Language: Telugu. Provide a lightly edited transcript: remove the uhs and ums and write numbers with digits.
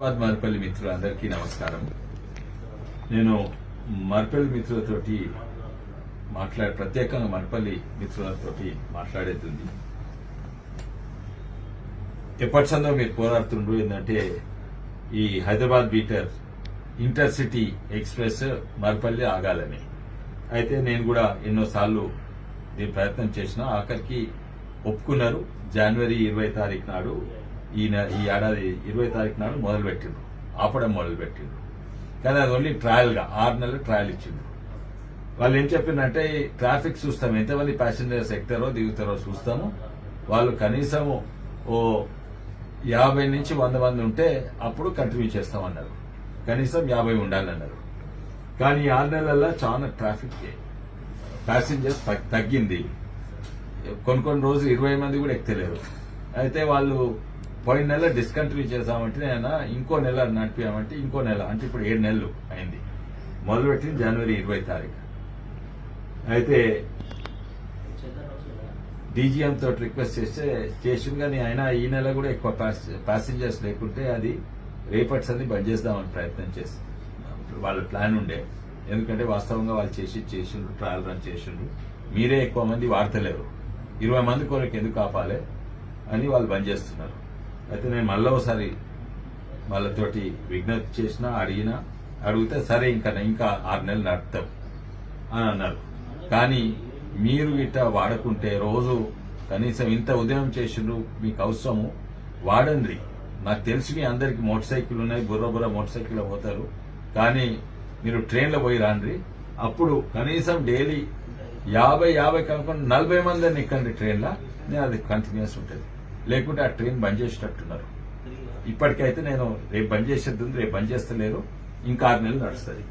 మర్పల్లి మిత్రులందరికీ నమస్కారం. నేను మర్పల్లి మిత్రులతోటి ప్రత్యేకంగా మర్పల్లి మిత్రులతోటి మాట్లాడేది ఉంది. ఎప్పటి సందో మీరు పోరాడుతుండ్రు ఏంటంటే ఈ హైదరాబాద్ బీటర్ ఇంటర్సిటీ ఎక్స్ప్రెస్ మర్పల్లి ఆగాలని. అయితే నేను కూడా ఎన్నోసార్లు దీని ప్రయత్నం చేసిన, ఆఖరికి ఒప్పుకున్నారు. జనవరి 20 తారీఖు నాడు ఈ ఏడాది 20 తారీఖు నాడు మొదలుపెట్టిండ్రు, ఆపడం మొదలుపెట్టిండ్రు. కానీ అది ఓన్లీ ట్రయల్ గా 6 నెలలు ట్రయల్ ఇచ్చిండ్రు. వాళ్ళు ఏం చెప్పిందంటే ట్రాఫిక్ చూస్తాము, ఎంతమంది ప్యాసింజర్స్ ఎక్కుతారో దిగుతారో చూస్తాము, వాళ్ళు కనీసం ఓ 50 నుంచి 100 మంది ఉంటే అప్పుడు కంటిన్యూ చేస్తామన్నారు. కనీసం 50 ఉండాలన్నారు. కానీ 6 నెలల్లో చాలా ట్రాఫిక్ ప్యాసింజర్స్ తగ్గింది. కొన్ని రోజులు 20 మంది కూడా ఎక్కలేరు. అయితే వాళ్ళు పోయిన నెల డిస్కంటిన్యూ చేసామంటే నేను ఇంకో నెల నడిపామంటే ఇంకో నెల అంటే ఇప్పుడు 7 నెలలు అయింది. మొదలుపెట్టింది జనవరి 20 తారీఖు. అయితే డీజీఎం తోటి రిక్వెస్ట్ చేసింది, కానీ అయినా ఈ నెల కూడా ఎక్కువ ప్యాసింజర్స్ లేకుంటే అది రేపటి సంది బంద్ చేద్దామని ప్రయత్నం చేసి వాళ్ళ ప్లాన్ ఉండే. ఎందుకంటే వాస్తవంగా వాళ్ళు చేసిండ్రు, ట్రయల్ రన్ చేసిండ్రు, మీరే ఎక్కువ మంది వాడతలేరు, 20 మంది కొరకు ఎందుకు ఆపాలి అని వాళ్ళు బంద్ చేస్తున్నారు. అయితే నేను మళ్ళీ ఒకసారి వాళ్ళతోటి విజ్ఞప్తి చేసినా, అడిగితే సరే ఇంకా 6 నెలలు నడుపుతాం అని అన్నారు. కానీ మీరు గిట్ట వాడకుంటే రోజు కనీసం ఇంత ఉదయం చేసిండ్రు, మీకు అవసరము వాడండి. నాకు తెలిసి మీ అందరికి మోటార్ సైకిల్ ఉన్నాయి, బుర్ర మోటార్ సైకిల్ పోతారు, కానీ మీరు ట్రైన్లో పోయి రాండ్రి. అప్పుడు కనీసం డైలీ 50 కాకుండా 40 మందిని ఎక్కండి ట్రైన్లో, నేను అది కంటిన్యూస్ ఉంటుంది. లేకుంటే ఆ ట్రైన్ బంద్ చేసేటట్టున్నారు. ఇప్పటికైతే నేను రేపు బంద్ చేసేది ఉంది, రేపు బంద్ చేస్తలేరు, ఇంకా 6 నెలలు నడుస్తుంది.